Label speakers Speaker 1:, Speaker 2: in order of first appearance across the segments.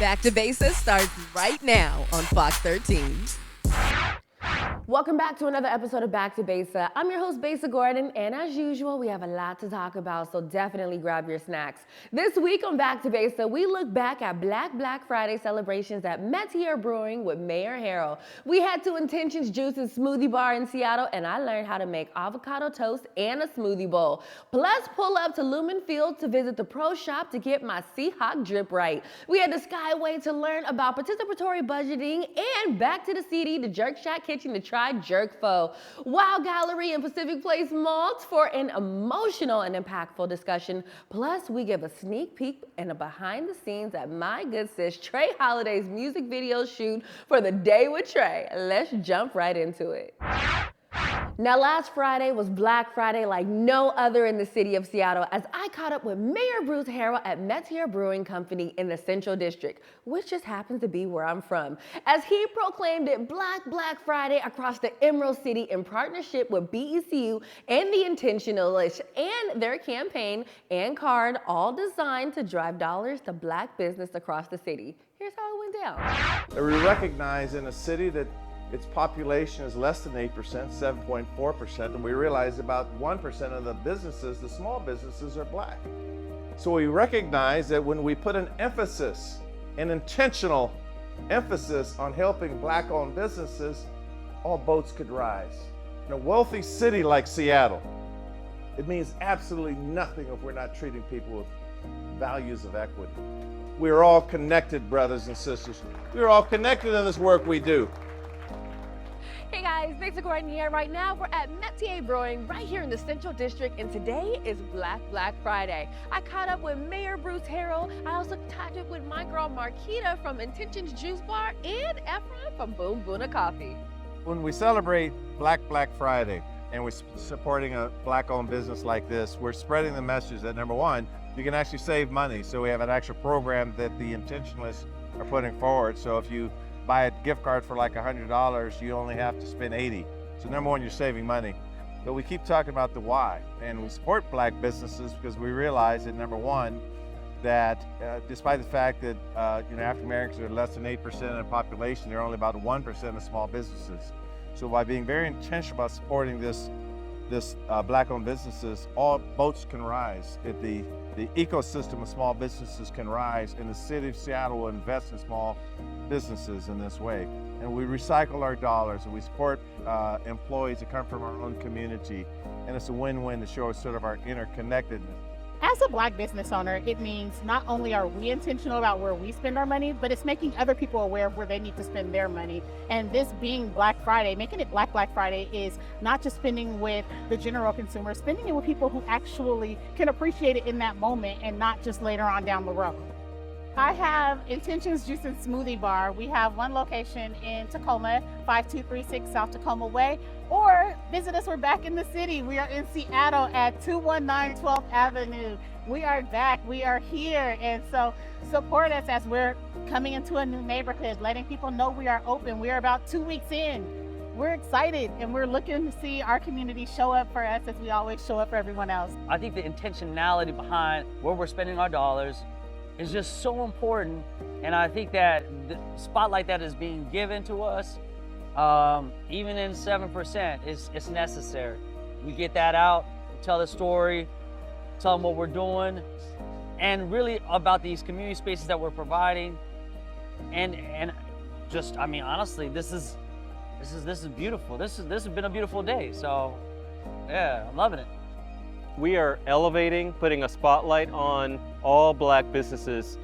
Speaker 1: Back to Besa starts right now on Fox 13.
Speaker 2: Welcome back to another episode of Back to Besa. I'm your host, Besa Gordon, and as usual, we have a lot to talk about, so definitely grab your snacks. This week on Back to Besa, we look back at Black Friday celebrations at Metier Brewing with Mayor Harrell. We head to Intentions Juice and Smoothie Bar in Seattle, and I learned how to make avocado toast and a smoothie bowl. Plus, pull up to Luem Field to visit the Pro Shop to get my Seahawks drip right. We head to Skyway to learn about participatory budgeting, and back to the CD, the Jerk Kitchen to try Jerk Pho. Wow Gallery and Pacific Place Malt for an emotional and impactful discussion. Plus, we give a sneak peek and a behind the scenes at my good sis Trae Hiloday's music video shoot for The Day with Trae. Let's jump right into it. Now, last Friday was Black Friday like no other in the city of Seattle, as I caught up with Mayor Bruce Harrell at Metier Brewing Company in the Central District, which just happens to be where I'm from, as he proclaimed it Black Friday across the Emerald City in partnership with BECU and The Intentionalists and their campaign and card, all designed to drive dollars to Black business across the city. Here's how it went down.
Speaker 3: We recognize in a city that its population is less than 8%, 7.4%, and we realize about 1% of the businesses, the small businesses, are Black. So we recognize that when we put an emphasis, an intentional emphasis on helping Black-owned businesses, all boats could rise. In a wealthy city like Seattle, it means absolutely nothing if we're not treating people with values of equity. We're all connected, brothers and sisters. We're all connected in this work we do.
Speaker 2: Hey guys, Besa Gordon here. Right now we're at Metier Brewing right here in the Central District, and today is Black Friday. I caught up with Mayor Bruce Harrell. I also caught up with my girl Marquita from Intentions Juice Bar and Efron from Boom Boona Coffee.
Speaker 3: When we celebrate Black Friday and we're supporting a Black-owned business like this, we're spreading the message that, number one, you can actually save money. So we have an actual program that the Intentionalists are putting forward. So if you buy a gift card for like $100, you only have to spend $80. So number one, you're saving money. But we keep talking about the why, and we support Black businesses because we realize that, number one, that despite the fact that African Americans are less than 8% of the population, they're only about 1% of small businesses. So by being very intentional about supporting this Black-owned businesses, all boats can rise. If the ecosystem of small businesses can rise, and the city of Seattle will invest in small businesses in this way. And we recycle our dollars, and we support employees that come from our own community. And it's a win-win to show sort of our interconnectedness.
Speaker 4: As a Black business owner, it means not only are we intentional about where we spend our money, but it's making other people aware of where they need to spend their money. And this being Black Friday, making it Black Friday is not just spending with the general consumer, spending it with people who actually can appreciate it in that moment and not just later on down the road. I have Intentions Juice and Smoothie Bar. We have one location in Tacoma, 5236 South Tacoma Way, or visit us, we're back in the city. We are in Seattle at 219 12th Avenue. We are back, we are here, and so support us as we're coming into a new neighborhood, letting people know we are open. We are about 2 weeks in. We're excited, and we're looking to see our community show up for us as we always show up for everyone else.
Speaker 5: I think the intentionality behind where we're spending our dollars is just so important, and I think that the spotlight that is being given to us, even in 7%, it's necessary. We get that out, tell the story, tell them what we're doing, and really about these community spaces that we're providing, and just, I mean, honestly, this is beautiful. This has been a beautiful day. So, yeah, I'm loving it.
Speaker 6: We are elevating, putting a spotlight on all Black businesses,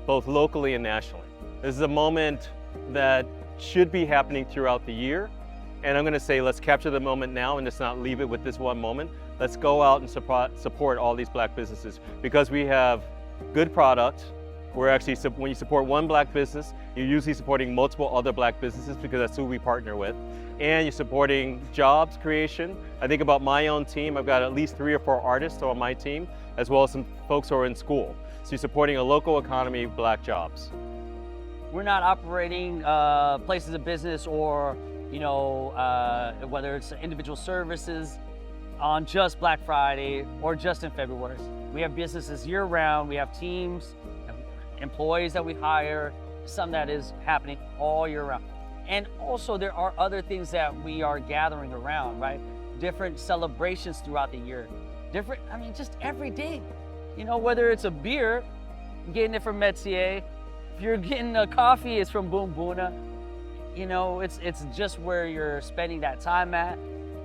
Speaker 6: both locally and nationally. This is a moment that should be happening throughout the year. And I'm gonna say, let's capture the moment now and just not leave it with this one moment. Let's go out and support all these Black businesses, because we have good product. We're actually, when you support one Black business, you're usually supporting multiple other Black businesses, because that's who we partner with. And you're supporting jobs creation. I think about my own team. I've got at least 3 or 4 artists on my team, as well as some folks who are in school. So you're supporting a local economy, Black jobs.
Speaker 5: We're not operating places of business or, whether it's individual services on just Black Friday or just in February. We have businesses year round. We have teams, employees that we hire, something that is happening all year round. And also there are other things that we are gathering around, right? Different celebrations throughout the year. Just every day. You know, whether it's a beer, getting it from Metier. If you're getting a coffee, it's from Boom Boona. You know, it's just where you're spending that time at.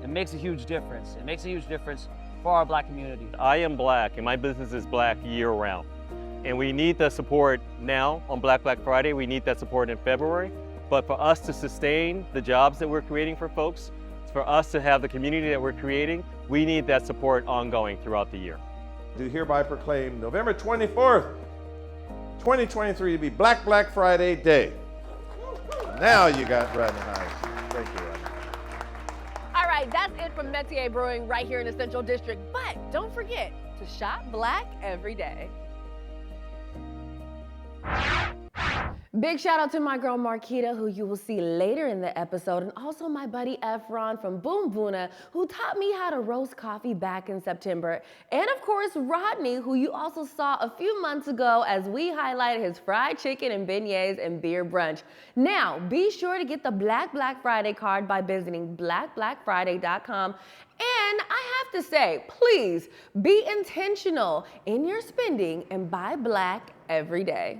Speaker 5: It makes a huge difference. It makes a huge difference for our Black community.
Speaker 6: I am Black and my business is Black year round. And we need the support now on Black Friday. We need that support in February. But for us to sustain the jobs that we're creating for folks, for us to have the community that we're creating, we need that support ongoing throughout the year.
Speaker 3: Do hereby proclaim November 24th, 2023 to be Black Friday Day. Now you got Rodney Hines. Thank you, Rodney.
Speaker 2: All right, that's it from Metier Brewing right here in the Central District. But don't forget to shop Black every day. Big shout out to my girl Marquita, who you will see later in the episode, and also my buddy Efron from Boom Boona, who taught me how to roast coffee back in September. And of course, Rodney, who you also saw a few months ago as we highlighted his fried chicken and beignets and beer brunch. Now, be sure to get the Black Friday card by visiting blackfriday.com. And I have to say, please be intentional in your spending and buy Black every day.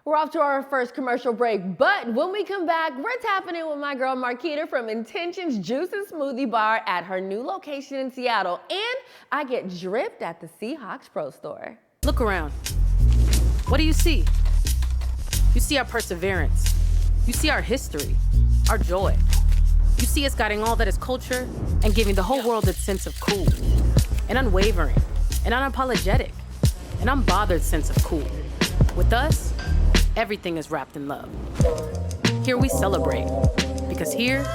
Speaker 2: We're off to our first commercial break, but when we come back, we're tapping in with my girl Marquita from Intentions Juice and Smoothie Bar at her new location in Seattle, and I get dripped at the Seahawks Pro Store.
Speaker 7: Look around. What do you see? You see our perseverance. You see our history, our joy. You see us guiding all that is culture and giving the whole world its sense of cool, and unwavering, and unapologetic, and unbothered sense of cool. With us, everything is wrapped in love. Here we celebrate, because here,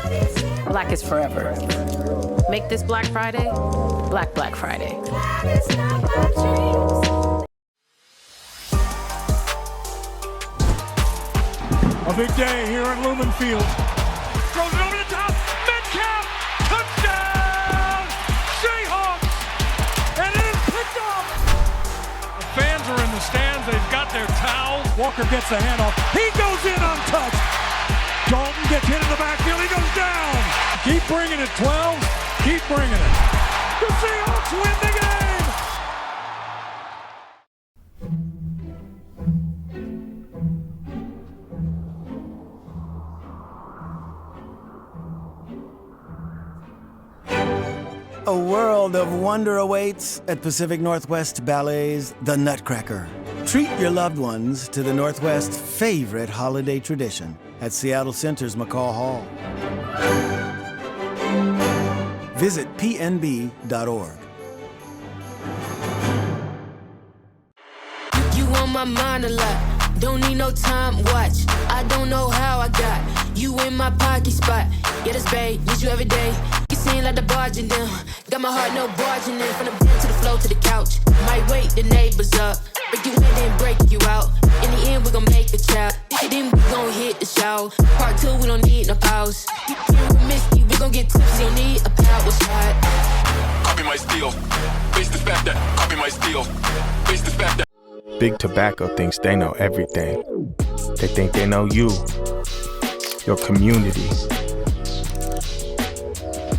Speaker 7: Black is forever. Make this Black Friday, Black Friday.
Speaker 8: A big day here at Luem Field. Throws it over the top, Metcalf, touchdown, Seahawks, and it is picked off. The fans are in the stands, they've got their towels. Walker gets the handoff, he goes in untouched. Dalton gets hit in the backfield, he goes down. Keep bringing it, 12, keep bringing it. The Seahawks win the game.
Speaker 9: A world of wonder awaits at Pacific Northwest Ballet's The Nutcracker. Treat your loved ones to the Northwest's favorite holiday tradition at Seattle Center's McCall Hall. Visit pnb.org.
Speaker 10: You on my mind a lot, don't need no time watch. I don't know how I got you in my pocket spot. Yeah, that's babe, need you every day. You seem like the barging down. Got my heart, no barging in. From the bed to the floor to the couch. Might wake the neighbors up. Break you in, then break you out. In the end, we gon' make a child. Then we gon' hit the shower. Part 2, we don't need no pause. Here with Misty, we gon' get tipsy. Don't need a power shot.
Speaker 11: Copy my steel. Face the fact that. Copy my steel. Face the fact that.
Speaker 12: Big Tobacco thinks they know everything. They think they know you, your community,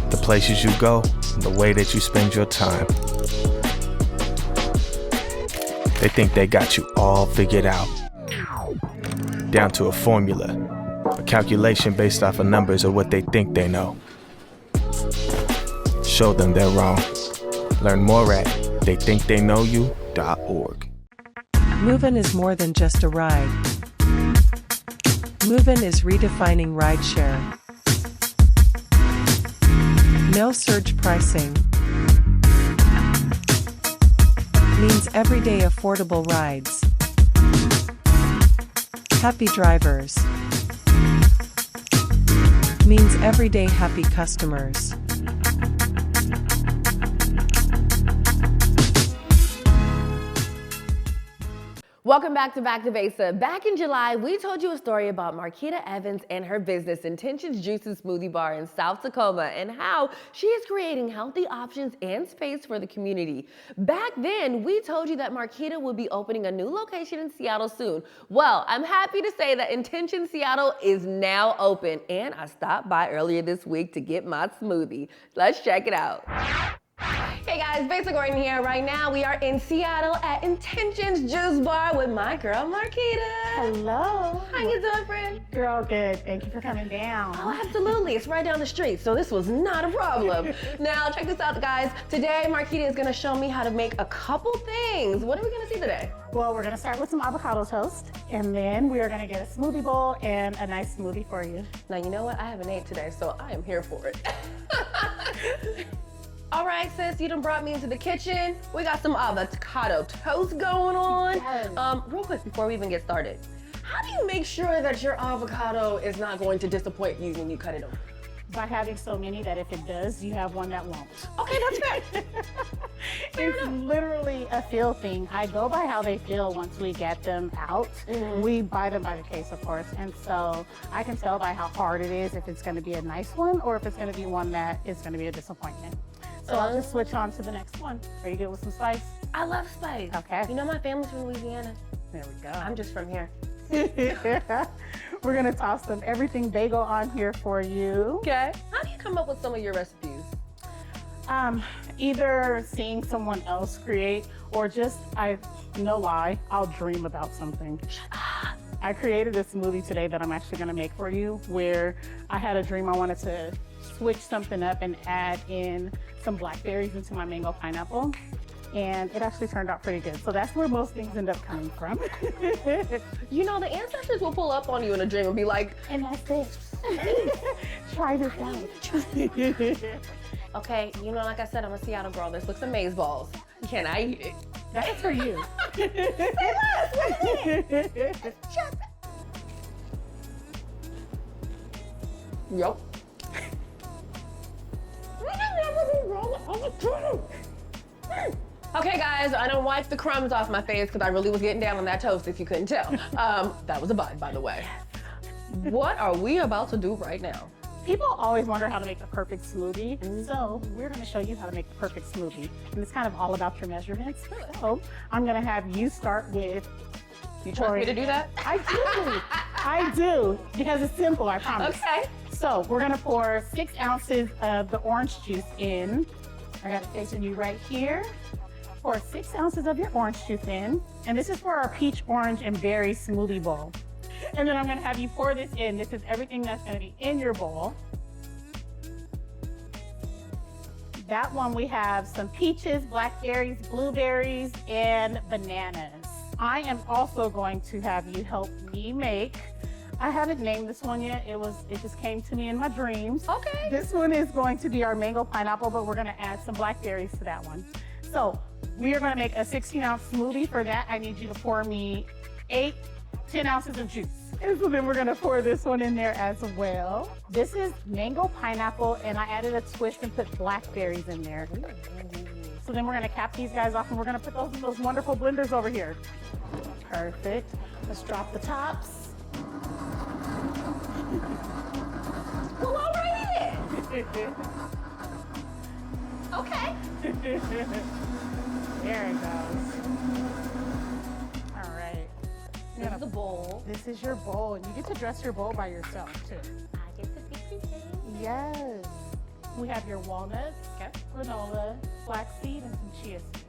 Speaker 12: the places you go, and the way that you spend your time. They think they got you all figured out, down to a formula, a calculation based off of numbers of what they think they know. Show them they're wrong. Learn more at theythinktheyknowyou.org.
Speaker 13: Move-in is more than just a ride. Move-in is redefining rideshare. No surge pricing means everyday affordable rides. Happy drivers means everyday happy customers.
Speaker 2: Welcome back to Besa. Back in July, we told you a story about Marquita Evans and her business, Intentions Juice and Smoothie Bar in South Tacoma, and how she is creating healthy options and space for the community. Back then, we told you that Marquita would be opening a new location in Seattle soon. Well, I'm happy to say that Intentions Seattle is now open, and I stopped by earlier this week to get my smoothie. Let's check it out. Hey guys, Besa Gordon here. Right now we are in Seattle at Intentions Juice Bar with my girl Marquita.
Speaker 4: Hello.
Speaker 2: How you doing, friend?
Speaker 4: Girl, good. Thank you for coming down.
Speaker 2: Oh, absolutely. It's right down the street, so this was not a problem. Now, check this out, guys. Today, Marquita is gonna show me how to make a couple things. What are we gonna see today?
Speaker 4: Well, we're gonna start with some avocado toast, and then we are gonna get a smoothie bowl and a nice smoothie for you.
Speaker 2: Now, you know what? I haven't ate today, so I am here for it. All right, sis, you done brought me into the kitchen. We got some avocado toast going on.
Speaker 4: Yes.
Speaker 2: Real quick, before we even get started, how do you make sure that your avocado is not going to disappoint you when you cut it open?
Speaker 4: By having so many that if it does, you have one that won't.
Speaker 2: Okay, that's fair.
Speaker 4: It's literally a feel thing. I go by how they feel once we get them out. We buy them by the case, of course, and so I can tell by how hard it is if it's gonna be a nice one or if it's gonna be one that is gonna be a disappointment. So I'll just switch on to the next one. Are you good with some spice?
Speaker 2: I love spice.
Speaker 4: Okay.
Speaker 2: You know my family's from Louisiana.
Speaker 4: There we go.
Speaker 2: I'm just from here.
Speaker 4: We're gonna toss some everything bagel on here for you.
Speaker 2: Okay. How do you come up with some of your recipes?
Speaker 4: Either seeing someone else create or just, no lie, I'll dream about something. I created a smoothie today that I'm actually gonna make for you where I had a dream I wanted to switch something up and add in some blackberries into my mango pineapple. And it actually turned out pretty good. So that's where most things end up coming from.
Speaker 2: You know, the ancestors will pull up on you in a dream and be like,
Speaker 4: and that's it. Try this out.
Speaker 2: Okay, you know, like I said, I'm a Seattle girl. This looks amaze balls. Can I eat it?
Speaker 4: That's for you.
Speaker 2: Yup. Okay, guys, I don't wipe the crumbs off my face because I really was getting down on that toast, if you couldn't tell. That was a bite, by the way. What are we about to do right now?
Speaker 4: People always wonder how to make the perfect smoothie. So we're gonna show you how to make the perfect smoothie. And it's kind of all about your measurements. So I'm gonna have you start with...
Speaker 2: You trust me to do that?
Speaker 4: I do. I do, because it's simple, I promise.
Speaker 2: Okay.
Speaker 4: So we're gonna pour 6 ounces of the orange juice in. I got it facing you right here. Pour 6 ounces of your orange juice in. And this is for our peach, orange, and berry smoothie bowl. And then I'm gonna have you pour this in. This is everything that's gonna be in your bowl. That one we have some peaches, blackberries, blueberries, and bananas. I am also going to have you help me make, I haven't named this one yet. It just came to me in my dreams.
Speaker 2: Okay.
Speaker 4: This one is going to be our mango pineapple, but we're gonna add some blackberries to that one. So we are gonna make a 16-ounce smoothie. For that, I need you to pour me 10 ounces of juice. And so then we're gonna pour this one in there as well. This is mango pineapple, and I added a twist and put blackberries in there. So then we're gonna cap these guys off, and we're gonna put those in those wonderful blenders over here. Perfect. Let's drop the tops.
Speaker 2: Well, all right then. Okay.
Speaker 4: There it goes. All right.
Speaker 2: This is the bowl.
Speaker 4: This is your bowl, and you get to dress your bowl by yourself too.
Speaker 2: I get to be prepared.
Speaker 4: Yes. We have your walnuts, granola, flaxseed, and some chia seeds.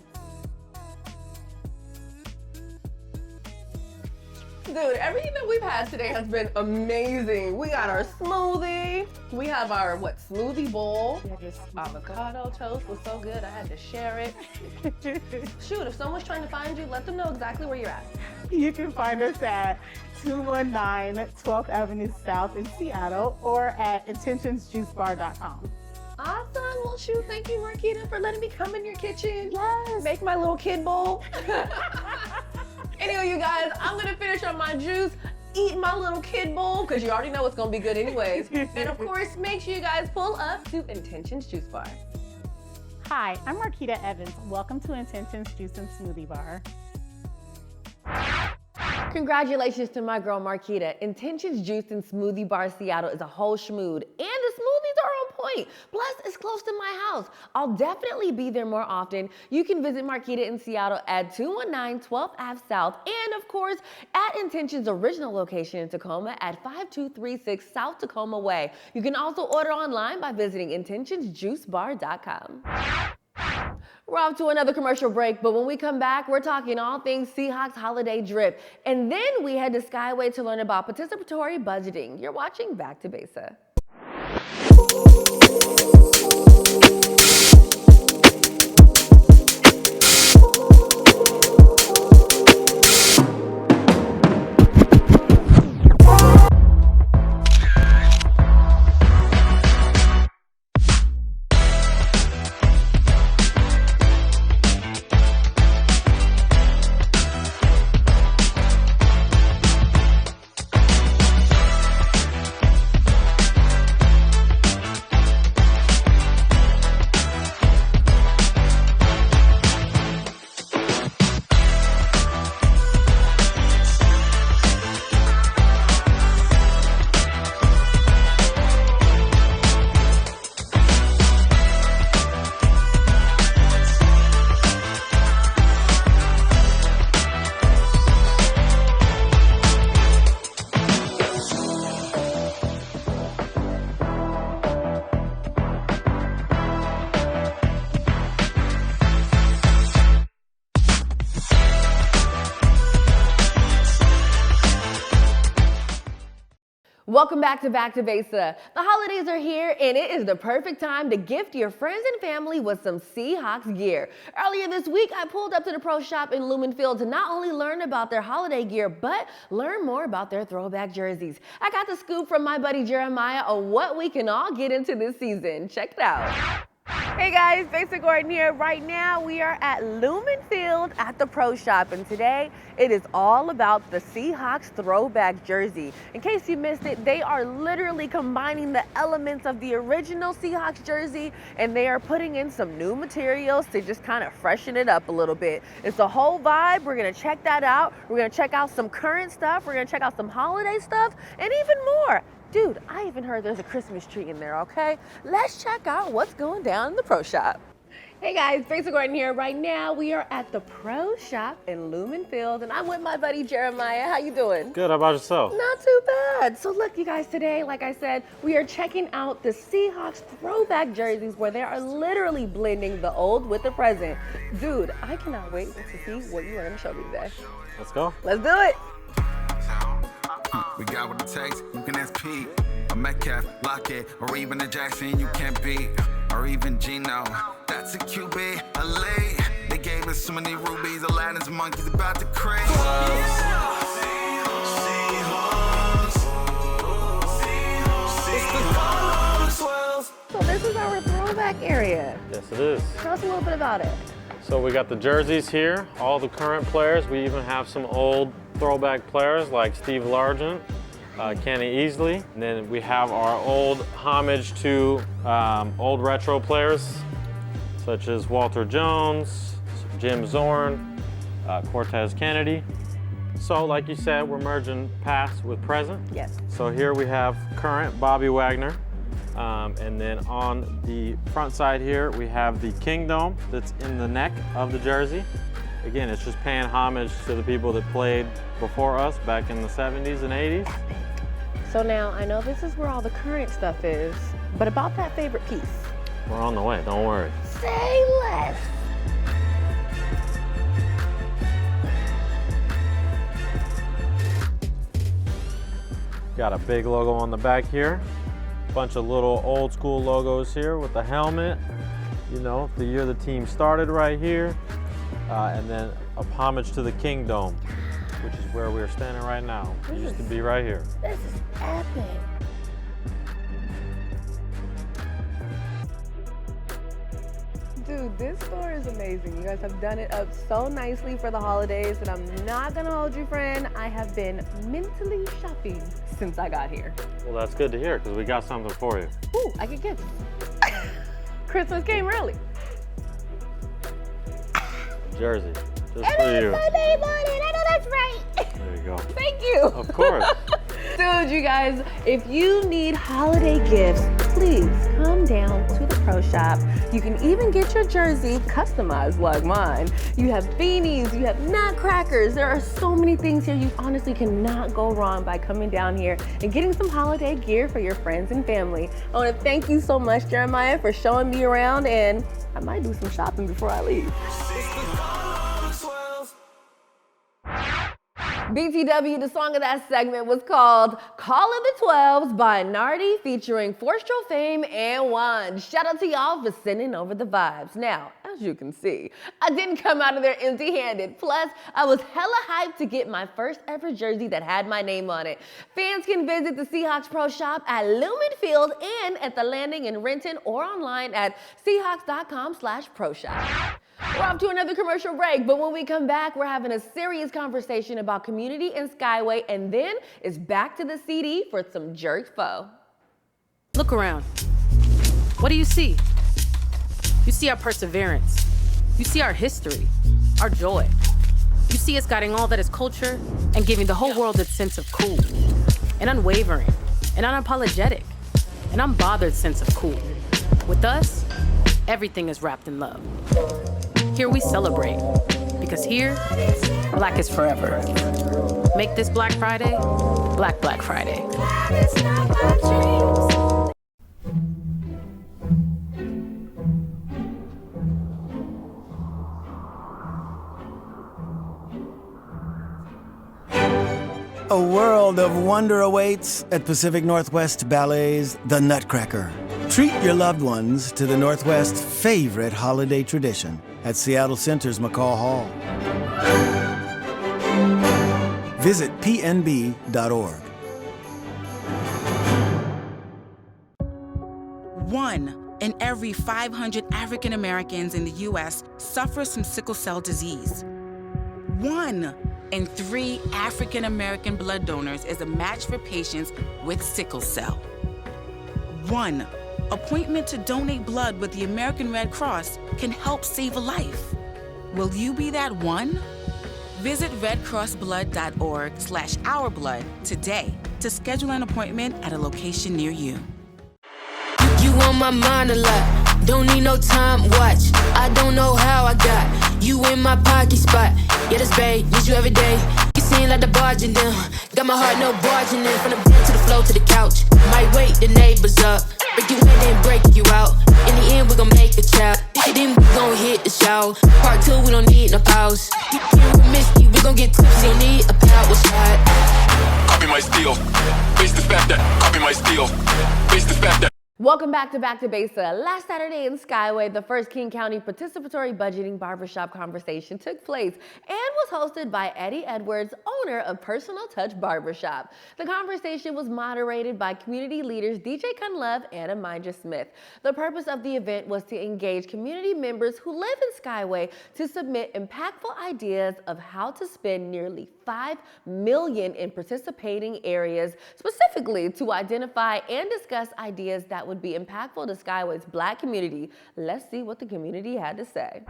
Speaker 2: Dude, everything that we've had today has been amazing. We got our smoothie. We have our, smoothie bowl. Avocado toast was so good, I had to share it. Shoot, if someone's trying to find you, let them know exactly where you're at.
Speaker 4: You can find us at 219 12th Avenue South in Seattle or at intentionsjuicebar.com.
Speaker 2: Awesome. Well, shoot, thank you, Marquita, for letting me come in your kitchen.
Speaker 4: Yes.
Speaker 2: Make my little kid bowl. Anyway, you guys, I'm gonna finish up my juice, eat my little kid bowl, because you already know it's gonna be good anyways. And of course, make sure you guys pull up to Intentions Juice Bar.
Speaker 4: Hi, I'm Marquita Evans. Welcome to Intentions Juice and Smoothie Bar.
Speaker 2: Congratulations to my girl Marquita. Intentions Juice and Smoothie Bar Seattle is a whole schmood, and the smoothies are on point. Plus, it's close to my house. I'll definitely be there more often. You can visit Marquita in Seattle at 219 12th Ave South, and of course, at Intentions' original location in Tacoma at 5236 South Tacoma Way. You can also order online by visiting intentionsjuicebar.com. We're off to another commercial break, but when we come back, we're talking all things Seahawks holiday drip. And then we head to Skyway to learn about participatory budgeting. You're watching Back to Besa. Welcome back to Besa. The holidays are here, and it is the perfect time to gift your friends and family with some Seahawks gear. Earlier this week, I pulled up to the Pro Shop in Luem Field to not only learn about their holiday gear, but learn more about their throwback jerseys. I got the scoop from my buddy Jeremiah on what we can all get into this season. Check it out. Hey guys, Besa Gordon here. Right now we are at Luem Field at the Pro Shop, and today it is all about the Seahawks throwback jersey. In case you missed it, they are literally combining the elements of the original Seahawks jersey, and they are putting in some new materials to just kind of freshen it up a little bit. It's a whole vibe. We're gonna check that out. We're gonna check out some current stuff. We're gonna check out some holiday stuff, and even more. Dude, I even heard there's a Christmas tree in there, okay? Let's check out what's going down in the Pro Shop. Hey guys, Besa Gordon here. Right now, we are at the Pro Shop in Luem Field, and I'm with my buddy Jeremiah. How you doing?
Speaker 6: Good, how about yourself?
Speaker 2: Not too bad. So look, you guys, today, like I said, we are checking out the Seahawks throwback jerseys where they are literally blending the old with the present. Dude, I cannot wait to see what you are gonna show me today.
Speaker 6: Let's go.
Speaker 2: Let's do it.
Speaker 14: We got what it takes, you can ask Pete, a Metcalf, Lockett, or even a Jackson you can't beat, or even Gino. That's a QB, a late. They gave us so many rubies, Aladdin's monkeys about to craze.
Speaker 2: So this is our throwback area.
Speaker 6: Yes, it is.
Speaker 2: Tell us a little bit about it.
Speaker 6: So we got the jerseys here, all the current players. We even have some old throwback players like Steve Largent, Kenny Easley. And then we have our old homage to old retro players such as Walter Jones, Jim Zorn, Cortez Kennedy. So like you said, we're merging past with present.
Speaker 2: Yes.
Speaker 6: So here we have current Bobby Wagner. And then on the front side here, we have the Kingdom that's in the neck of the jersey. Again, it's just paying homage to the people that played before us back in the 70s and 80s.
Speaker 2: So now, I know this is where all the current stuff is, but about that favorite piece.
Speaker 6: We're on the way, don't worry.
Speaker 2: Say less.
Speaker 6: Got a big logo on the back here. Bunch of little old school logos here with the helmet. You know, the year the team started right here. And then a homage to the Kingdom, which is where we're standing right now. It used to be right here.
Speaker 2: This is epic. Dude, this store is amazing. You guys have done it up so nicely for the holidays, and I'm not gonna hold you, friend. I have been mentally shopping since I got here.
Speaker 6: Well, that's good to hear, because we got something for you.
Speaker 2: Ooh, I get gifts. Christmas came early.
Speaker 6: Jersey, just
Speaker 2: and
Speaker 6: for you.
Speaker 2: Sunday morning, I know that's right.
Speaker 6: There you go. Of course.
Speaker 2: Dude, you guys, if you need holiday gifts, please come down to the Pro Shop. You can even get your jersey customized like mine. You have beanies, you have nutcrackers. There are so many things here. You honestly cannot go wrong by coming down here and getting some holiday gear for your friends and family. I want to thank you so much, Jeremiah, for showing me around, and I might do some shopping before I leave. BTW, the song of that segment was called Call of the 12s by Nardi featuring Forstro Fame and Juan. Shout out to y'all for sending over the vibes. Now, as you can see, I didn't come out of there empty-handed. Plus, I was hella hyped to get my first ever jersey that had my name on it. Fans can visit the Seahawks Pro Shop at Luem Field and at the Landing in Renton or online at Seahawks.com/Pro Shop. We're off to another commercial break, but when we come back, we're having a serious conversation about community and Skyway, and then it's back to the CD for some Jerk Pho.
Speaker 7: Look around. What do you see? You see our perseverance. You see our history, our joy. You see us guiding all that is culture and giving the whole world its sense of cool, and unwavering, and unapologetic, and unbothered sense of cool. With us, everything is wrapped in love. Here we celebrate, because here, Black is forever. Make this Black Friday, Black Black Friday.
Speaker 9: A world of wonder awaits at Pacific Northwest Ballet's The Nutcracker. Treat your loved ones to the Northwest's favorite holiday tradition at Seattle Center's McCall Hall. Visit pnb.org.
Speaker 15: One in every 500 African Americans in the U.S. suffers from sickle cell disease. 1 in 3 African American blood donors is a match for patients with sickle cell. 1 appointment to donate blood with the American Red Cross can help save a life. Will you be that one? Visit redcrossblood.org/ourblood today to schedule an appointment at a location near you.
Speaker 10: You on my mind a lot, don't need no time watch. I don't know how I got you in my pocket spot. Yeah, that's babe, need you every day. You seem like the barging down, got my heart no barging in. From the bed to the floor to the couch, might wake the neighbors up. Break you in and break you out. In the end, we gon' make a child. Then we gon' hit the show. Part 2, we don't need no pause. You miss me, we gon' get tipsy. Don't need a power shot.
Speaker 11: Copy my steel. Face the fact that. Copy my steel. Face the fact that.
Speaker 2: Welcome back to Back2Besa. Last Saturday in Skyway, the first King County participatory budgeting barbershop conversation took place and was hosted by Eddie Edwards, owner of Personal Touch Barbershop. The conversation was moderated by community leaders DJ Kunlove and Amija Smith. The purpose of the event was to engage community members who live in Skyway to submit impactful ideas of how to spend nearly $5 million in participating areas, specifically to identify and discuss ideas that would be impactful to Skyway's Black community. Let's see what the community had to say.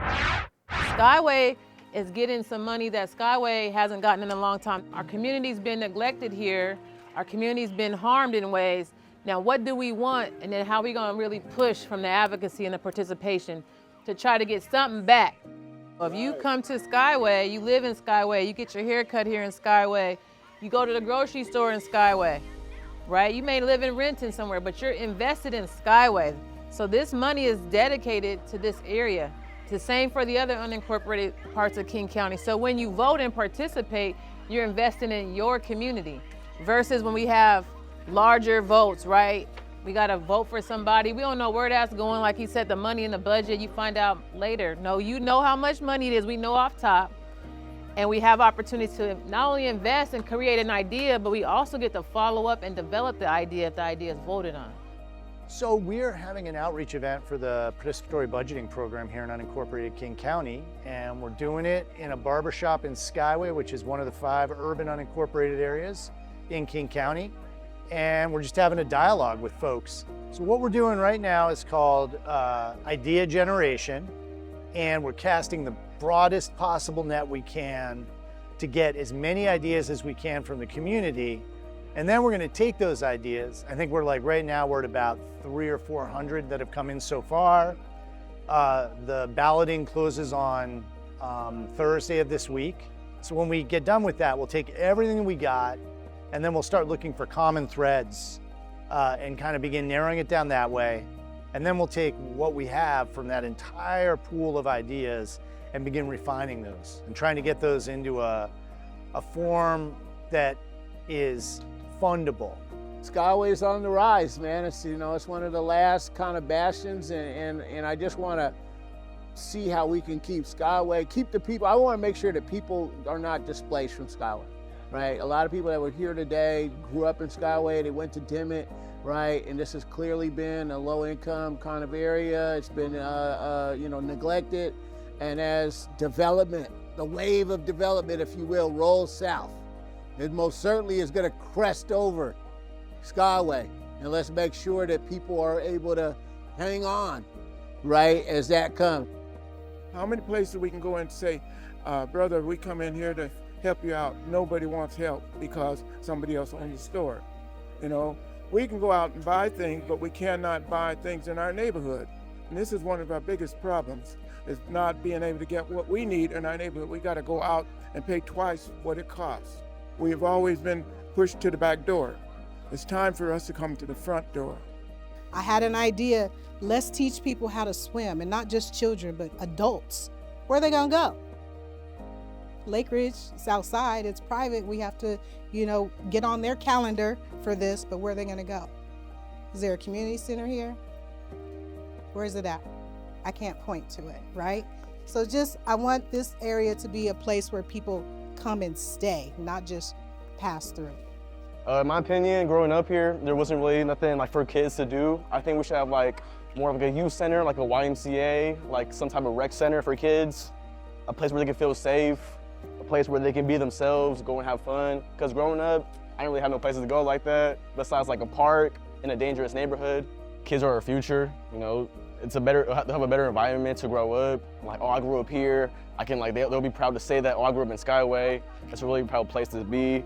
Speaker 16: Skyway is getting some money that Skyway hasn't gotten in a long time. Our community's been neglected here. Our community's been harmed in ways. Now, what do we want? And then how are we gonna really push from the advocacy and the participation to try to get something back? If you come to Skyway, you live in Skyway, you get your hair cut here in Skyway, you go to the grocery store in Skyway, right? You may live in Renton somewhere, but you're invested in Skyway. So this money is dedicated to this area. It's the same for the other unincorporated parts of King County. So when you vote and participate, you're investing in your community versus when we have larger votes, right? We gotta vote for somebody. We don't know where that's going. Like he said, the money in the budget, you find out later. No, you know how much money it is. We know off top. And we have opportunities to not only invest and create an idea, but we also get to follow up and develop the idea if the idea is voted on.
Speaker 17: So we're having an outreach event for the participatory budgeting program here in unincorporated King County, and we're doing it in a barbershop in Skyway, which is one of the 5 urban unincorporated areas in King County. And we're just having a dialogue with folks. So what we're doing right now is called idea generation, and we're casting the broadest possible net we can to get as many ideas as we can from the community. And then we're going to take those ideas. I think we're like right now we're at about 300 or 400 that have come in so far. The balloting closes on Thursday of this week. So when we get done with that, we'll take everything we got and then we'll start looking for common threads and kind of begin narrowing it down that way. And then we'll take what we have from that entire pool of ideas and begin refining those and trying to get those into a form that is fundable.
Speaker 18: Skyway's on the rise, man. It's, you know, it's one of the last kind of bastions, and I just want to see how we can keep Skyway, keep the people. I want to make sure that people are not displaced from Skyway, right? A lot of people that were here today grew up in Skyway, they went to Dimmitt, right? And this has clearly been a low-income kind of area. It's been, you know, neglected. And as development, the wave of development, if you will, rolls south, it most certainly is going to crest over Skyway. And let's make sure that people are able to hang on, right, as that comes.
Speaker 19: How many places we can go and say, brother, we come in here to help you out. Nobody wants help because somebody else owns the store. You know, we can go out and buy things, but we cannot buy things in our neighborhood. And this is one of our biggest problems, is not being able to get what we need in our neighborhood. We got to go out and pay twice what it costs. We've always been pushed to the back door. It's time for us to come to the front door.
Speaker 20: I had an idea, let's teach people how to swim, and not just children, but adults. Where are they gonna go? Lake Ridge, it's outside, it's private. We have to, you know, get on their calendar for this, but where are they gonna go? Is there a community center here? Where is it at? I can't point to it, right? So I want this area to be a place where people come and stay, not just pass through.
Speaker 21: In my opinion, growing up here, there wasn't really nothing like for kids to do. I think we should have like more of like a youth center, like a YMCA, like some type of rec center for kids, a place where they can feel safe, a place where they can be themselves, go and have fun. Because growing up, I didn't really have no places to go like that, besides like a park in a dangerous neighborhood. Kids are our future, you know. They'll have a better environment to grow up. Like, oh, I grew up here. I can like, they'll be proud to say that, oh, I grew up in Skyway. It's a really proud place to be.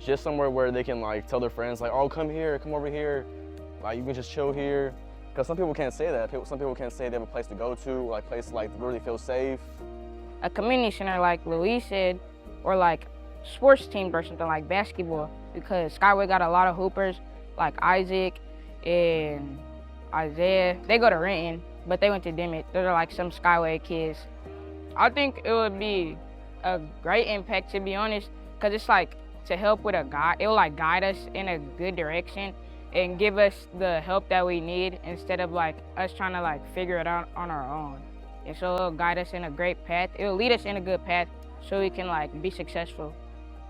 Speaker 21: Just somewhere where they can like tell their friends like, oh, come here, come over here. Like you can just chill here. Because some people can't say that. Some people can't say they have a place to go to, like place like where they feel safe.
Speaker 22: A community center like Louise said, or like sports teams or something like basketball, because Skyway got a lot of hoopers like Isaac and Isaiah. They go to Renton, but they went to Dimmitt. Those are like some Skyway kids. I think it would be a great impact, to be honest, because it's like to help with a guide. It will like guide us in a good direction and give us the help that we need instead of like us trying to like figure it out on our own. And so it'll guide us in a great path. It'll lead us in a good path so we can like be successful.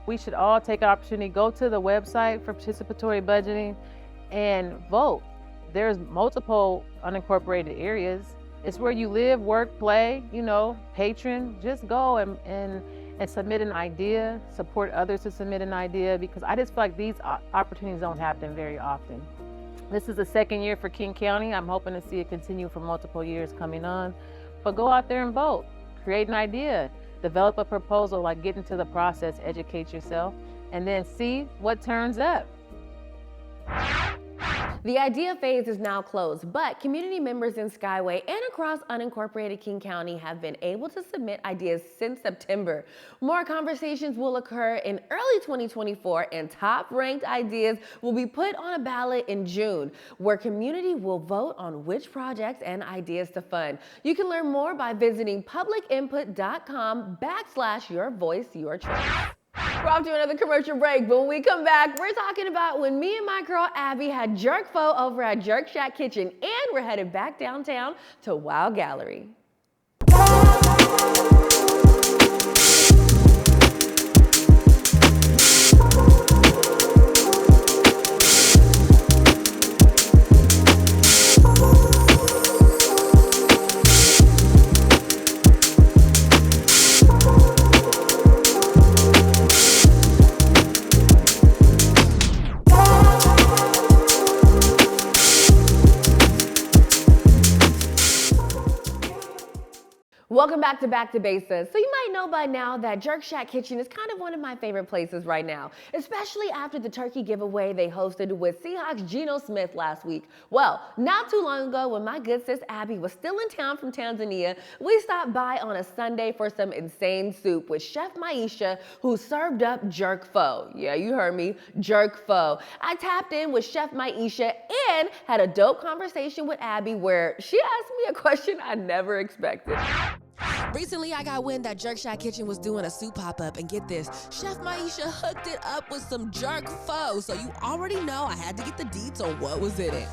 Speaker 16: We should all take an opportunity, go to the website for participatory budgeting and vote. There's multiple unincorporated areas. It's where you live, work, play, you know, patron. Just go and submit an idea, support others to submit an idea, because I just feel like these opportunities don't happen very often. This is the second year for King County. I'm hoping to see it continue for multiple years coming on. But go out there and vote, create an idea, develop a proposal, like get into the process, educate yourself, and then see what turns up.
Speaker 2: The idea phase is now closed, but community members in Skyway and across unincorporated King County have been able to submit ideas since September. More conversations will occur in early 2024, and top-ranked ideas will be put on a ballot in June, where community will vote on which projects and ideas to fund. You can learn more by visiting publicinput.com/your voice, your choice. We're off to another commercial break, but when we come back, we're talking about when me and my girl Abby had Jerk Pho over at Jerk Shack Kitchen, and we're headed back downtown to Wow Gallery. Welcome back to Besa. So you might know by now that Jerk Shack Kitchen is kind of one of my favorite places right now, especially after the turkey giveaway they hosted with Seahawks Geno Smith last week. Well, not too long ago when my good sis Abby was still in town from Tanzania, we stopped by on a Sunday for some insane soup with Chef Maisha, who served up Jerk Pho. Yeah, you heard me, Jerk Pho. I tapped in with Chef Maisha and had a dope conversation with Abby where she asked me a question I never expected.
Speaker 1: Recently, I got wind that Jerk Shack Kitchen was doing a soup pop-up, and get this, Chef Maisha hooked it up with some Jerk Pho, so you already know I had to get the deets on what was in it.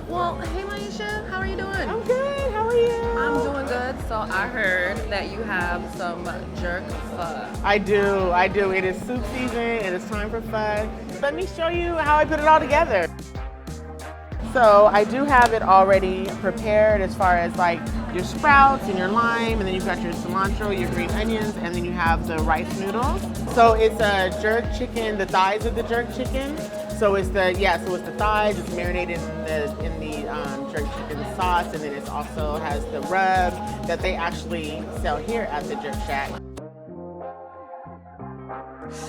Speaker 2: Well, hey Maisha, how are you doing?
Speaker 5: I'm good, how are you?
Speaker 2: I'm doing good. So I heard that you have some Jerk Pho.
Speaker 5: I do. It is soup season and it's time for fun. Let me show you how I put it all together. So I do have it already prepared as far as like your sprouts and your lime, and then you've got your cilantro, your green onions, and then you have the rice noodles. So it's a jerk chicken, the thighs of the jerk chicken. So it's the thighs. It's marinated in the jerk chicken sauce, and then it also has the rub that they actually sell here at the Jerk Shack.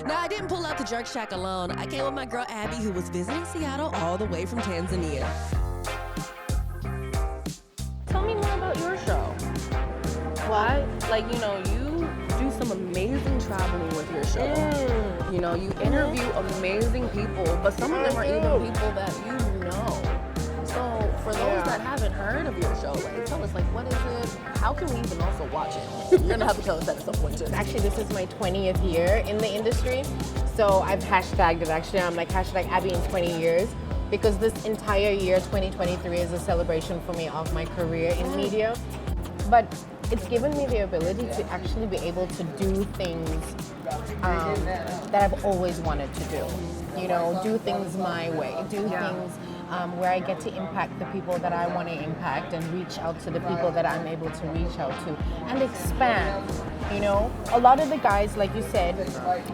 Speaker 1: Now, I didn't pull out the Jerk Shack alone. I came with my girl Abby, who was visiting Seattle all the way from Tanzania.
Speaker 2: Tell me more about your show. Why? Like, you know, you do some amazing traveling with your show. You know, you interview amazing people, but some of them are even people that you know. So for those that haven't heard of your show, like, tell us, like, what is it? How can we even also watch it? You're gonna have to tell us that at some point too.
Speaker 4: Actually, this is my 20th year in the industry. So I've hashtagged it actually. I'm like hashtag Abby in 20 years because this entire year, 2023, is a celebration for me of my career in media. But it's given me the ability to actually be able to do things that I've always wanted to do. You know, do things my way, do things where I get to impact the people that I want to impact and reach out to the people that I'm able to reach out to and expand. You know, a lot of the guys, like you said,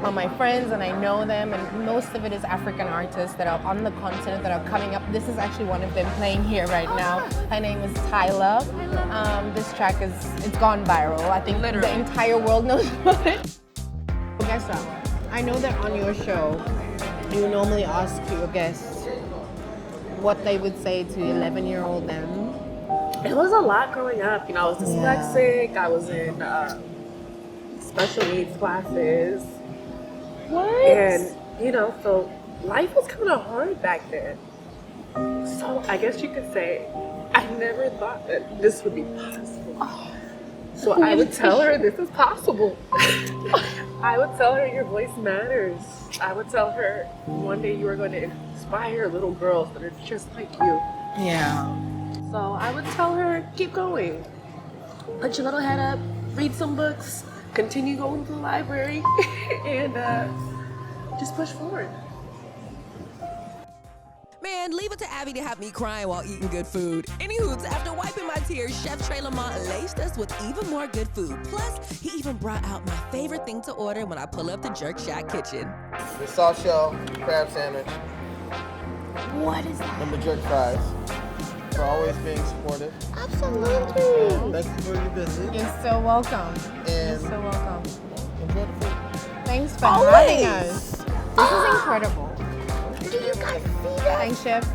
Speaker 4: are my friends and I know them, and most of it is African artists that are on the continent that are coming up. This is actually one of them playing here right now. Her name is Tyler. This track it's gone viral. I think the entire world knows about it. Well, guess what? I know that on your show, you normally ask your guests what they would say to 11-year-old them.
Speaker 5: It was a lot growing up. You know, I was dyslexic. I was in special needs classes.
Speaker 2: What?
Speaker 5: And, you know, so life was kind of hard back then. So I guess you could say I never thought that this would be possible. So I would tell her this is possible. I would tell her your voice matters. I would tell her one day you are going to inspire little girls that are just like you.
Speaker 2: Yeah.
Speaker 5: So I would tell her, keep going. Put your little head up, read some books, continue going to the library, and just push forward.
Speaker 1: Man, leave it to Abby to have me crying while eating good food. Anywho, after wiping my tears, Chef Trae Lamont laced us with even more good food. Plus, he even brought out my favorite thing to order when I pull up the Jerk Shack Kitchen.
Speaker 23: The soft shell crab sandwich.
Speaker 1: What is that?
Speaker 23: And the jerk fries. For always being supportive.
Speaker 4: Absolutely.
Speaker 23: Thank you for your visit.
Speaker 4: You're so welcome.
Speaker 23: And
Speaker 4: You're so welcome.
Speaker 23: enjoy the food.
Speaker 4: Thanks for having us. This is incredible.
Speaker 1: Do you guys see that?
Speaker 4: Thanks, Chef.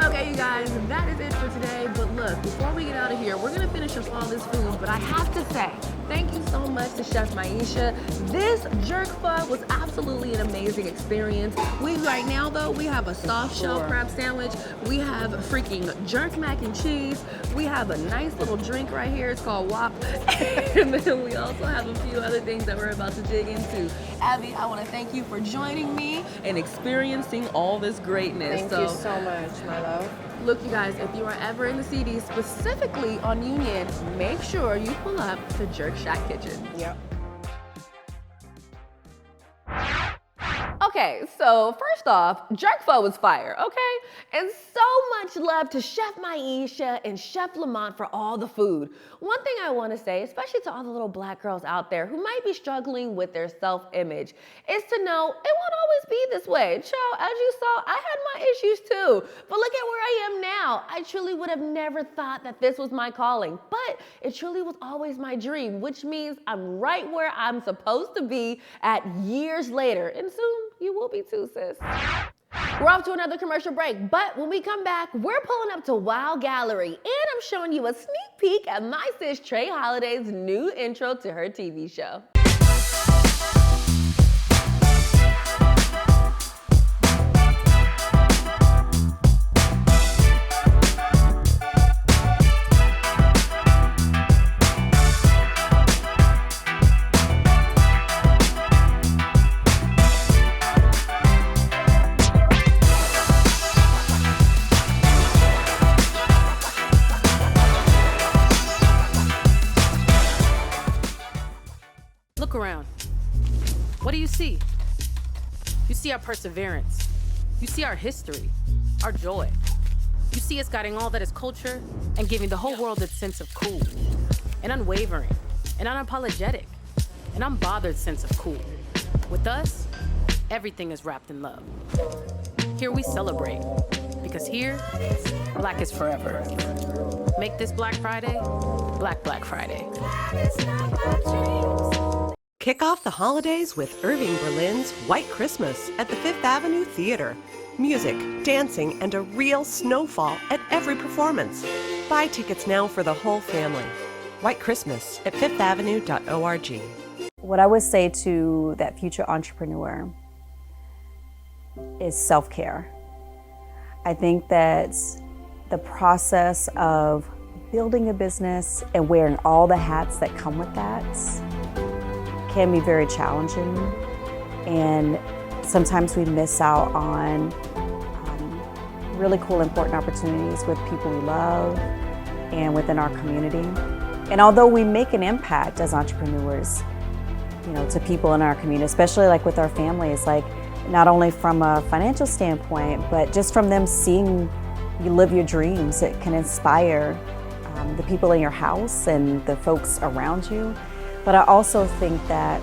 Speaker 2: Okay, you guys, that is it for today. But look, before we get out of here, we're gonna finish up all this food, but I have to say, thank you so much to Chef Maisha. This Jerk Pho was absolutely an amazing experience. Right now though, we have a soft shell crab sandwich. We have freaking jerk mac and cheese. We have a nice little drink right here. It's called WAP. And then we also have a few other things that we're about to dig into. Abby, I wanna thank you for joining me and experiencing all this greatness.
Speaker 4: Thank you so much, my love.
Speaker 2: Look, you guys, if you are ever in the CD, specifically on Union, make sure you pull up to Jerk Shack Kitchen.
Speaker 4: Yep.
Speaker 2: Okay, so first off, Jerk Pho was fire, okay? And so much love to Chef Maisha and Chef Lamont for all the food. One thing I want to say, especially to all the little Black girls out there who might be struggling with their self-image, is to know it won't always be this way. Child, as you saw, I had my issues too. But look at where I am now. I truly would have never thought that this was my calling, but it truly was always my dream, which means I'm right where I'm supposed to be at years later. And soon you will be too, sis. We're off to another commercial break, but when we come back, we're pulling up to Wow Gallery, and I'm showing you a sneak peek at my sis Trae Hiloday's new intro to her TV show.
Speaker 7: Look around. What do you see? You see our perseverance. You see our history, our joy. You see us guiding all that is culture and giving the whole world its sense of cool, an unwavering, an unapologetic, an unbothered sense of cool. With us, everything is wrapped in love. Here we celebrate, because here, Black is forever. Make this Black Friday, Black Friday.
Speaker 3: Kick off the holidays with Irving Berlin's White Christmas at the Fifth Avenue Theater. Music, dancing, and a real snowfall at every performance. Buy tickets now for the whole family. White Christmas at fifthavenue.org.
Speaker 8: What I would say to that future entrepreneur is self-care. I think that the process of building a business and wearing all the hats that come with that can be very challenging, and sometimes we miss out on really cool, important opportunities with people we love and within our community. And although we make an impact as entrepreneurs, you know, to people in our community, especially like with our families, like not only from a financial standpoint, but just from them seeing you live your dreams, it can inspire the people in your house and the folks around you. But I also think that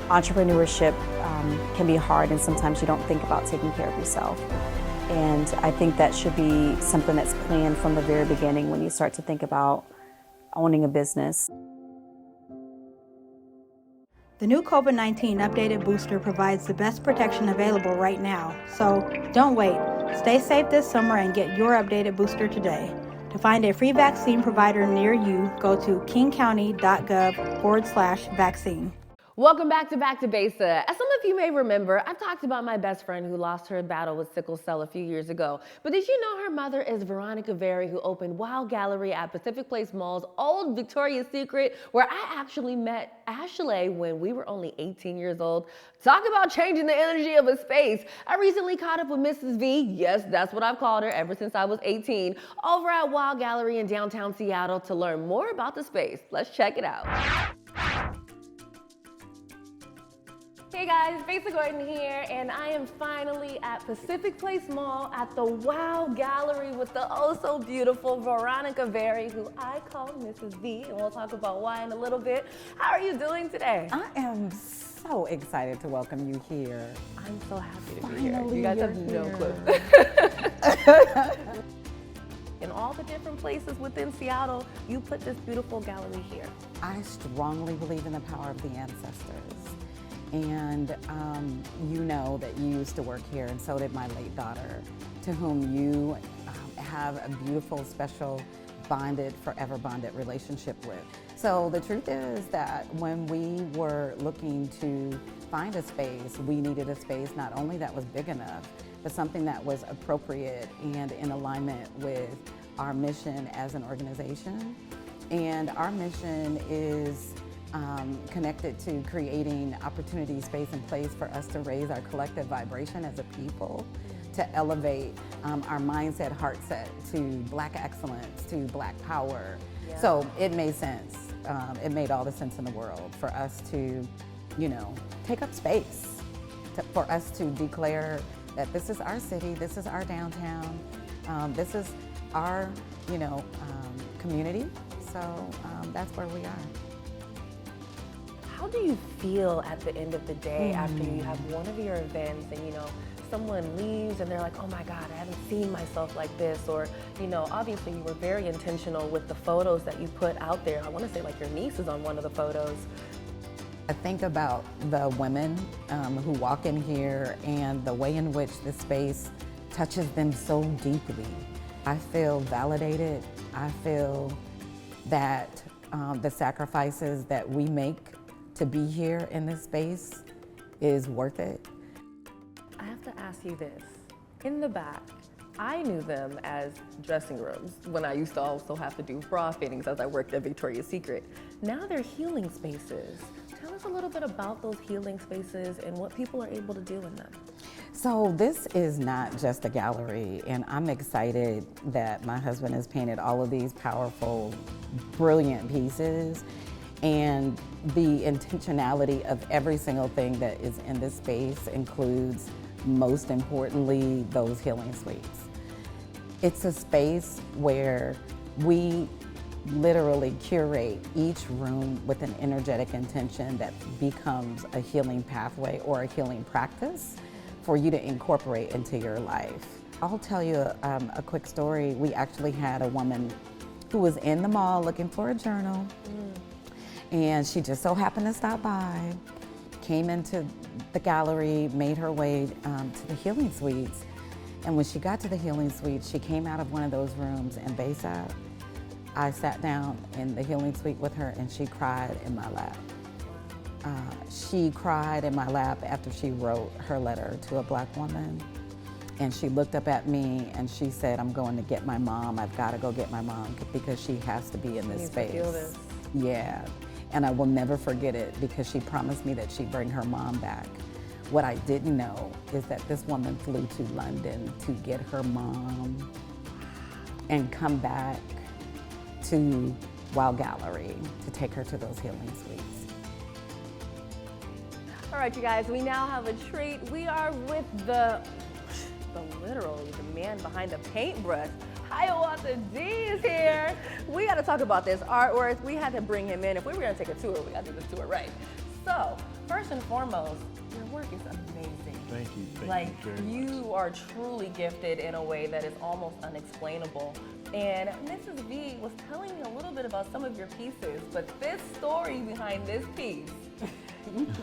Speaker 8: entrepreneurship can be hard, and sometimes you don't think about taking care of yourself. And I think that should be something that's planned from the very beginning when you start to think about owning a business.
Speaker 12: The new COVID-19 updated booster provides the best protection available right now. So don't wait. Stay safe this summer and get your updated booster today. To find a free vaccine provider near you, go to kingcounty.gov/vaccine.
Speaker 2: Welcome back to Besa. As some of you may remember, I've talked about my best friend who lost her battle with sickle cell a few years ago. But did you know her mother is Veronica Very, who opened Wow Gallery at Pacific Place Mall's old Victoria's Secret, where I actually met Ashley when we were only 18 years old. Talk about changing the energy of a space. I recently caught up with Mrs. V, yes, that's what I've called her ever since I was 18, over at Wow Gallery in downtown Seattle to learn more about the space. Let's check it out. Hey guys, Besa Gordon here, and I am finally at Pacific Place Mall at the Wow Gallery with the oh so beautiful Veronica Very, who I call Mrs. V, and we'll talk about why in a little bit. How are you doing today?
Speaker 24: I am so excited to welcome you here.
Speaker 2: I'm so happy to be here. You guys have no clue. In all the different places within Seattle, you put this beautiful gallery here.
Speaker 24: I strongly believe in the power of the ancestors. And you know that you used to work here, and so did my late daughter, to whom you have a beautiful, special, bonded, forever bonded relationship with. So the truth is that when we were looking to find a space, we needed a space not only that was big enough, but something that was appropriate and in alignment with our mission as an organization. And our mission is connected to creating opportunity, space, and place for us to raise our collective vibration as a people, to elevate our mindset, heart set to Black excellence, to Black power. Yeah. So it made sense. It made all the sense in the world for us to, you know, take up space for us to declare that this is our city, this is our downtown, this is our, community. So that's where we are.
Speaker 2: How do you feel at the end of the day after you have one of your events and, someone leaves and they're like, oh my God, I haven't seen myself like this, or, obviously you were very intentional with the photos that you put out there. I want to say like your niece is on one of the photos.
Speaker 24: I think about the women who walk in here and the way in which this space touches them so deeply. I feel validated. I feel that the sacrifices that we make to be here in this space is worth it.
Speaker 2: I have to ask you this. In the back, I knew them as dressing rooms when I used to also have to do bra fittings as I worked at Victoria's Secret. Now they're healing spaces. Tell us a little bit about those healing spaces and what people are able to do in them.
Speaker 24: So this is not just a gallery, and I'm excited that my husband has painted all of these powerful, brilliant pieces, and the intentionality of every single thing that is in this space includes, most importantly, those healing suites. It's a space where we literally curate each room with an energetic intention that becomes a healing pathway or a healing practice for you to incorporate into your life. I'll tell you a quick story. We actually had a woman who was in the mall looking for a journal, and she just so happened to stop by, came into the gallery, made her way to the healing suites. And when she got to the healing suite, she came out of one of those rooms, and Besa, I sat down in the healing suite with her and she cried in my lap. She cried in my lap after she wrote her letter to a Black woman. And she looked up at me and she said, I'm going to get my mom. I've got to go get my mom because she has to be in this space.
Speaker 2: Feel this.
Speaker 24: Yeah, and I will never forget it because she promised me that she'd bring her mom back. What I didn't know is that this woman flew to London to get her mom and come back to Wow Gallery to take her to those healing suites.
Speaker 2: All right, you guys, we now have a treat. We are with literally the man behind the paintbrush. Hiawatha D is here. We got to talk about this artwork. We had to bring him in. If we were going to take a tour, we got to do the tour right. So, first and foremost, your work is amazing.
Speaker 6: Thank you. Thank you very much.
Speaker 2: You are truly gifted in a way that is almost unexplainable. And Mrs. V was telling me a little bit about some of your pieces, but this story behind this piece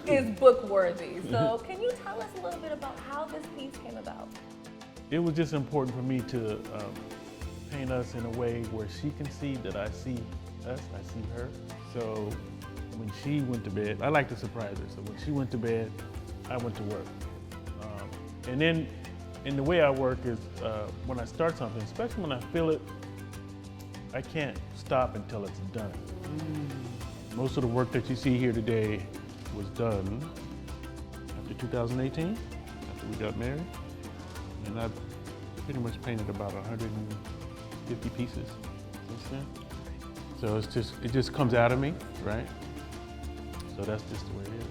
Speaker 2: is book worthy. So can you tell us a little bit about how this piece came about?
Speaker 6: It was just important for me to paint us in a way where she can see that I see us, I see her. So when she went to bed, I like to surprise her. So when she went to bed, I went to work. And then, and the way I work is when I start something, especially when I feel it, I can't stop until it's done. Most of the work that you see here today was done after 2018, after we got married. And I've pretty much painted about 150 pieces since then. So it just comes out of me, right? So that's just the way it is.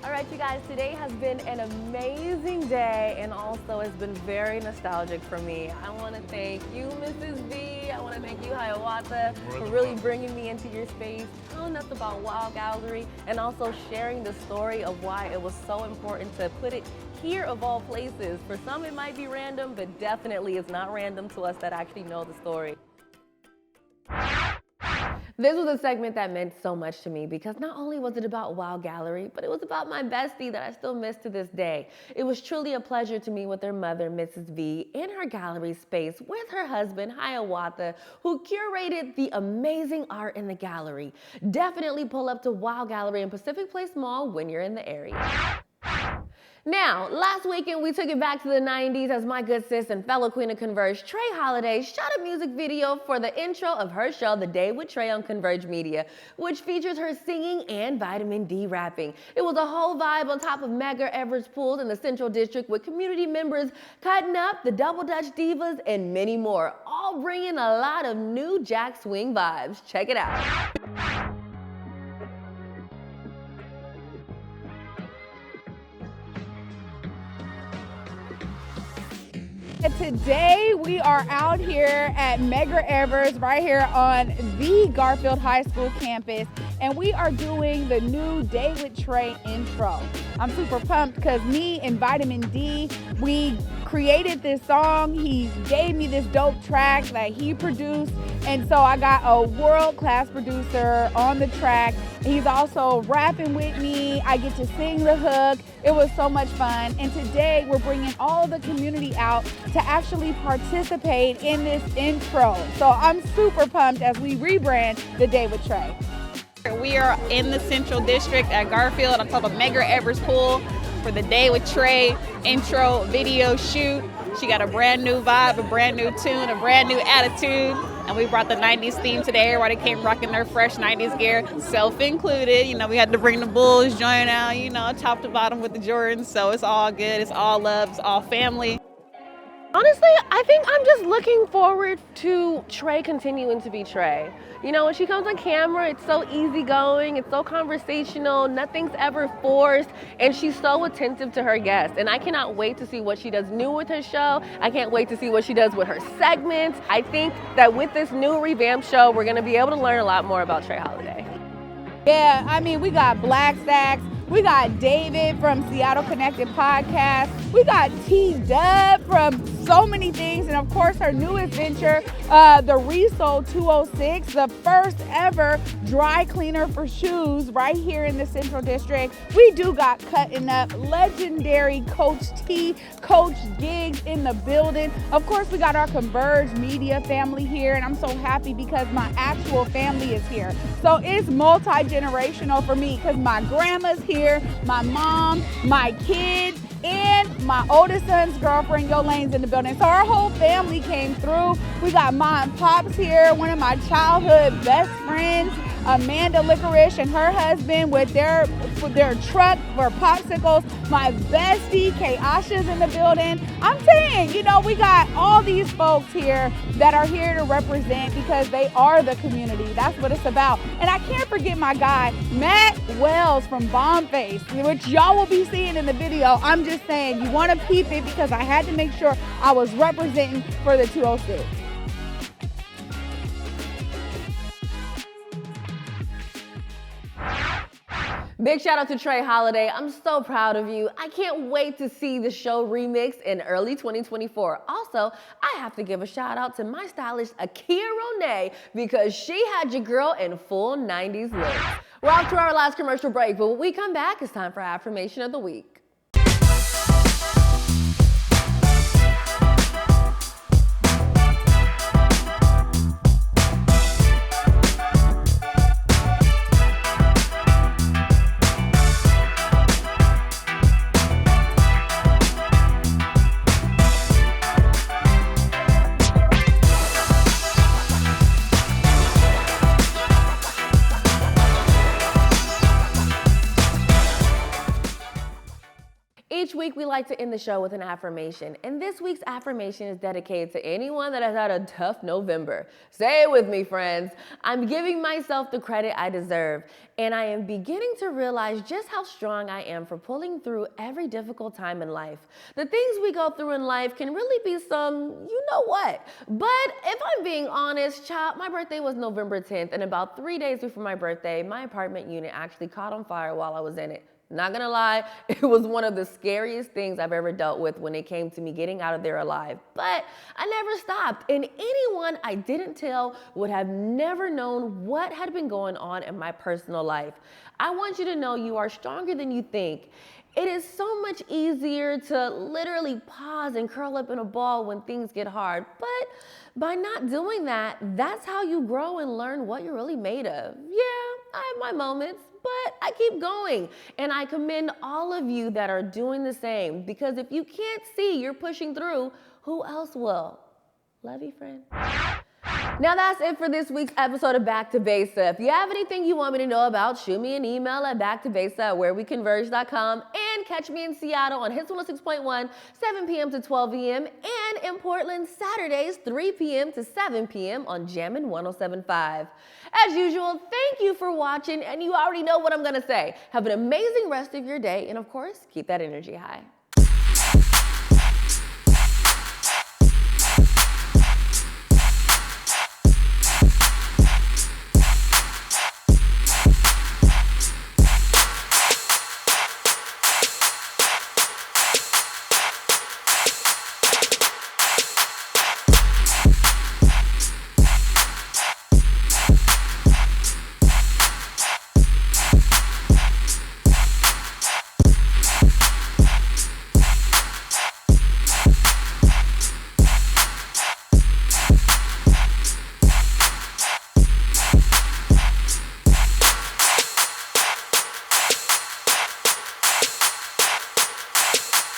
Speaker 2: All right, you guys, today has been an amazing day and also has been very nostalgic for me. I want to thank you, Mrs. V. I want to thank you, Hiawatha, for really bringing me into your space, telling us about Wow Gallery, and also sharing the story of why it was so important to put it here of all places. For some, it might be random, but definitely it's not random to us that actually know the story. This was a segment that meant so much to me because not only was it about Wow Gallery, but it was about my bestie that I still miss to this day. It was truly a pleasure to meet with her mother, Mrs. V, in her gallery space with her husband, Hiawatha, who curated the amazing art in the gallery. Definitely pull up to Wow Gallery in Pacific Place Mall when you're in the area. Now, last weekend, we took it back to the 90s as my good sis and fellow queen of Converge, Trae Hiloday, shot a music video for the intro of her show, The Day with Trae on Converge Media, which features her singing and vitamin D rapping. It was a whole vibe on top of Mega Everest pools in the Central District with community members cutting up, the Double Dutch Divas, and many more, all bringing a lot of new Jack Swing vibes. Check it out.
Speaker 9: today we are out here at Medgar Evers right here on the Garfield High School campus, and we are doing the new Day with Trae intro. I'm super pumped because me and Vitamin D, we created this song. He gave me this dope track that he produced, and so I got a world-class producer on the track. He's also rapping with me. I get to sing the hook. It was so much fun. And today we're bringing all the community out to actually participate in this intro. So I'm super pumped as we rebrand the Day with Trae.
Speaker 13: We are in the Central District at Garfield on top of Medgar Evers Pool for the Day with Trae intro video shoot. She got a brand new vibe, a brand new tune, a brand new attitude. And we brought the 90s theme today. Everybody came rocking their fresh 90s gear, self-included. You know, we had to bring the Bulls joint out, you know, top to bottom with the Jordans. So it's all good. It's all love. It's all family.
Speaker 2: Honestly, I think I'm just looking forward to Trae continuing to be Trae. You know, when she comes on camera, it's so easygoing, it's so conversational, nothing's ever forced, and she's so attentive to her guests. And I cannot wait to see what she does new with her show. I can't wait to see what she does with her segments. I think that with this new revamped show, we're gonna be able to learn a lot more about Trae Hiloday.
Speaker 9: Yeah, I mean, we got Black Stacks. We got David from Seattle Connected Podcast. We got T-Dub from so many things. And of course, her newest venture, the Resole 206, the first ever dry cleaner for shoes right here in the Central District. We do got Cutting Up, legendary Coach T, Coach Gigs in the building. Of course, we got our Converge Media family here. And I'm so happy because my actual family is here. So it's multi-generational for me because my grandma's here, my mom, my kids, and my oldest son's girlfriend, Yolene's in the building. So our whole family came through. We got Ma and Pops here, one of my childhood best friends, Amanda Licorice and her husband with their truck for popsicles. My bestie, Kay Asha's in the building. I'm saying, you know, we got all these folks here that are here to represent because they are the community. That's what it's about. And I can't forget my guy, Matt Wells from Bombface, which y'all will be seeing in the video. I'm just saying, you want to peep it because I had to make sure I was representing for the 206.
Speaker 2: Big shout out to Trae Hiloday. I'm so proud of you. I can't wait to see the show remixed in early 2024. Also, I have to give a shout out to my stylist, Akia Ronay, because she had your girl in full 90s look. We're off to our last commercial break, but when we come back, it's time for Affirmation of the Week. Each week, we like to end the show with an affirmation, and this week's affirmation is dedicated to anyone that has had a tough November. Say it with me, friends. I'm giving myself the credit I deserve, and I am beginning to realize just how strong I am for pulling through every difficult time in life. The things we go through in life can really be some, you know what. But if I'm being honest, child, my birthday was November 10th, and about 3 days before my birthday, my apartment unit actually caught on fire while I was in it. Not gonna lie, it was one of the scariest things I've ever dealt with when it came to me getting out of there alive. But I never stopped, and anyone I didn't tell would have never known what had been going on in my personal life. I want you to know you are stronger than you think. It is so much easier to literally pause and curl up in a ball when things get hard. But by not doing that, that's how you grow and learn what you're really made of. Yeah, I have my moments, but I keep going. And I commend all of you that are doing the same, because if you can't see you're pushing through, who else will? Love you, friend. Now that's it for this week's episode of Back2Besa. If you have anything you want me to know about, shoot me an email at back2besa@wherewecconverge.com, and catch me in Seattle on Hits 106.1, 7 p.m. to 12 p.m., and in Portland, Saturdays, 3 p.m. to 7 p.m. on Jammin' 107.5. As usual, thank you for watching, and you already know what I'm gonna say. Have an amazing rest of your day, and of course, keep that energy high.